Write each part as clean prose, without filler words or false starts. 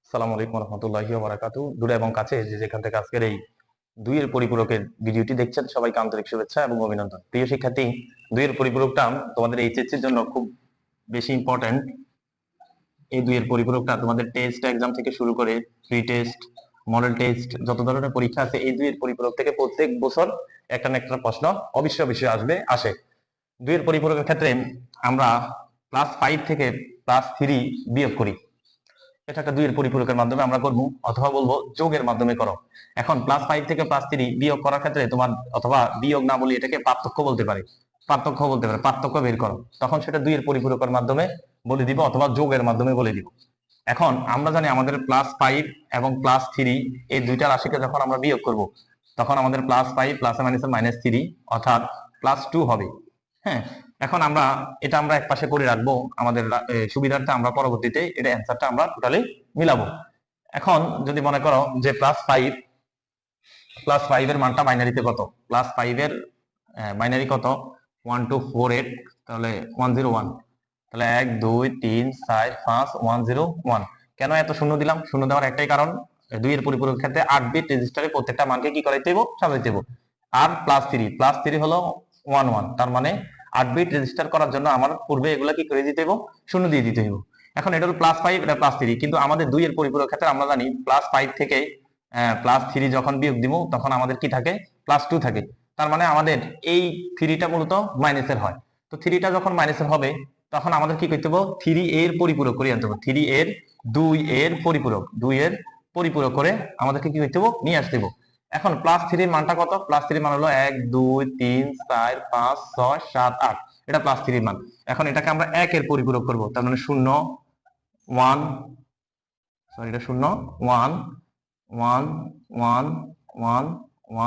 আসসালামু আলাইকুম রহমতুল্লাহি ওয়া বারাকাতুহু। দূরে এবং কাছে যে যেখান থেকে আজকের এই দুইয়ের পরিপূরকের ভিডিওটি দেখছেন, সবাইকে আন্তরিক শুভেচ্ছা এবং অভিনন্দন। প্রিয় শিক্ষার্থী, দুইয়ের পরিপূরকটা তোমাদের এইচএসসির জন্য খুব বেশি ইম্পর্টেন্ট। এই দুইয়ের পরিপূরকটা তোমাদের টেস্ট এক্সাম থেকে শুরু করে প্রি টেস্ট, মডেল টেস্ট, যত ধরনের পরীক্ষা আছে এই দুইয়ের পরিপূরক থেকে প্রত্যেক বছর একটা না একটা প্রশ্ন অবশ্যই আসে। দুইয়ের পরিপূরকের ক্ষেত্রে আমরা +5 থেকে +3 বিয়োগ করি। এটা একটা দুইয়ের পরিপূরকের মাধ্যমে আমরা করবো, অথবা বলবো যোগের মাধ্যমে করো। এখন +5 থেকে +3 বিয়োগ করার ক্ষেত্রে তোমার, অথবা বিয়োগ না বলি এটাকে পার্থক্য বলতে পারে, পার্থক্য বের করো, তখন সেটা দুইয়ের পরিপূরকের মাধ্যমে বলে দিব, অথবা যোগের মাধ্যমে বলে দিব। এখন আমরা জানি আমাদের +5 এবং +3 এই দুইটা রাশিকে যখন আমরা বিয়োগ করব, তখন আমাদের +5 +-3 অর্থাৎ +2 হবে। হ্যাঁ, এখন আমরা এক পাশে করে রাখবো আমাদের সুবিধার্থে। আমরা পরবর্তীতে এটা অ্যান্সারটা আমরা টোটালি মিলাবো। এখন যদি মনে করো যে +5 এর মানটা বাইনারিতে কত, +5 এর বাইনারি কত 1248, তাহলে 101, তাহলে 1 2 3 4 5 101। কেন এত শূন্য দিলাম? শূন্য দেওয়ার একটাই কারণ, 2 এর পরিপূরক ক্ষেত্রে 8 বিট রেজিস্টারে প্রত্যেকটা মানকে কি করাইতে হবে? সাজাইতে হবে। আর +3 হলো 11, তার মানে 8 বিট রেজিস্টার করার জন্য আমার পূর্বে এগুলা কি করে দিতে হবে? শূন্য দিয়ে দিতে হবে। এখন এটা হলো +5, এটা +3, কিন্তু আমাদের 2 এর পরিপূরক ক্ষেত্রে আমরা জানি +5 থেকে +3 যখন বিয়োগ দিব তখন আমাদের কি থাকে? +2 থাকে। তার মানে আমাদের এই 3টা মূলত মাইনাসের হয়। তো 3টা যখন মাইনাসের হবে তখন আমাদের কি করতে হবে? 3 এর পরিপূরক করে আনতে হবে। 3 এর 2 এর পরিপূরক করে আমাদেরকে কি করতে হবে? নিয়ে আসতে হবে। এখন +3 এর মানটা কত? +3 মান হলো 1 2 3 4 5 6 7 8, এটা +3 এর মান। এখন এটাকে আমরা 1 এর পরিপূরক করব, তার মানে 0 1, সরি এটা 0 1 1 1 1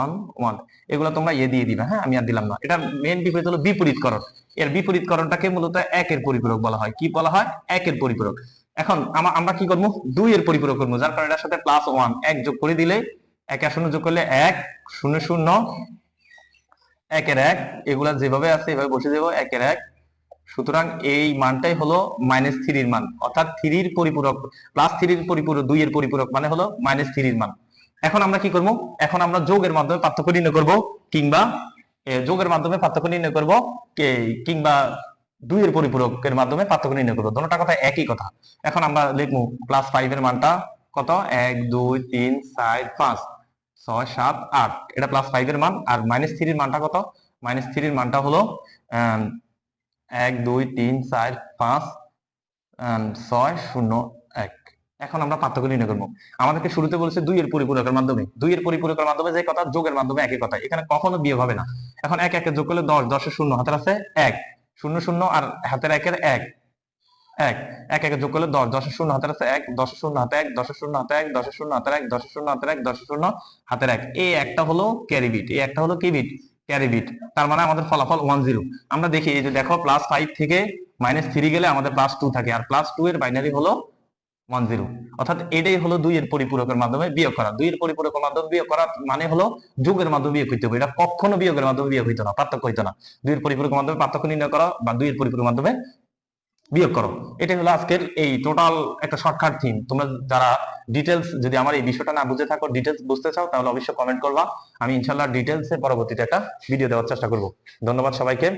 1 1, এগুলো তোমরা দিয়ে দিবা। হ্যাঁ, আমি আর দিলাম না। এটা মেইন বিপরীত হলো বিপরীতকরণ। এর বিপরীতকরণটাকে মূলত 1 এর পরিপূরক বলা হয়। কি বলা হয়? 1 এর পরিপূরক। এখন আমরা কি করব? 2 এর পরিপূরক করব, যার কারণে এটার সাথে +1 1 যোগ করে দিলে 1 আর 0 যোগ করলে 1 0 0 1 এর 1, এগুলা যেভাবে আছে এভাবে বসে দেব 1 এর 1। সুতরাং এই মানটাই হলো -3 এর মান, অর্থাৎ 3 এর পরিপূরক +3 এর পরিপূরক 2 এর পরিপূরক মানে হলো -3 এর মান। এখন আমরা কি করব? এখন আমরা যোগের মাধ্যমে পার্থক্য নির্ণয় করব, কিংবা যোগের মাধ্যমে পার্থক্য নির্ণয় করব, কিংবা 2 এর পরিপূরকের মাধ্যমে পার্থক্য নির্ণয় করব। দুটোটা কথা একই কথা। এখন আমরা লিখব +5 এর মানটা কত? 1 2 3 4 5 6 7 8, এটা +5 এর মান। আর -3 এর মানটা কত? -3 এর মানটা হলো 1 2 3 4 5 6 0 1। এখন আমরা পার্থক্য নির্ণয় করবো। আমাদেরকে শুরুতে বলেছে 2 এর পরিপূরকের মাধ্যমে। 2 এর পরিপূরকের মাধ্যমে যে কথা, যোগের মাধ্যমে একই কথা, এখানে কখনো বিয়োগ হবে না। এখন 1 1 যোগ করলে 10, 10 এর 0 হাতের আছে 1 0 0, আর হাতের 1 এর 1 1 1 1 যোগ করলে 10, 10 এর 0 হাতের আছে 1 10 এর 0 হাতে 1 10 এর 0 হাতে 1 10 এর 0 হাতের 1 10 এর 0 হাতের 1 10 এর 0 হাতের 1। এই একটা হলো ক্যারি বিট, এই একটা হলো কি বিট? Carry bit. তার মানে আমাদের ফলাফল 10। আমরা দেখি, এই যে দেখো +5 থেকে -3 গেলে আমাদের +2 থাকে, আর +2 এর বাইনারি হলো 10। অর্থাৎ এটাই হলো 2 এর পরিপূরকের মাধ্যমে বিয়োগ করা। 2 এর পরিপূরকের মাধ্যমে বিয়োগ করা মানে হলো যোগের মাধ্যমে বিয়োগ করতে হবে। এটা কখনো বিয়োগের মাধ্যমে বিয়োগ হইতো না, পার্থক্য হইতো না। 2 এর পরিপূরকের মাধ্যমে পার্থক্য নির্ণয় করা, বা 2 এর পরিপূরকের মাধ্যমে বিয়োগ করো। এটাই হলো আজকের এই টোটাল একটা শর্টকাট থিম। তোমরা যারা ডিটেলস, যদি আমার এই বিষয়টা না বুঝে থাকো, ডিটেলস বুঝতে চাও, তাহলে অবশ্যই কমেন্ট করবা। আমি ইনশাআল্লাহ ডিটেলসে পরবর্তীতে একটা ভিডিও দেওয়ার চেষ্টা করব। ধন্যবাদ সবাইকে।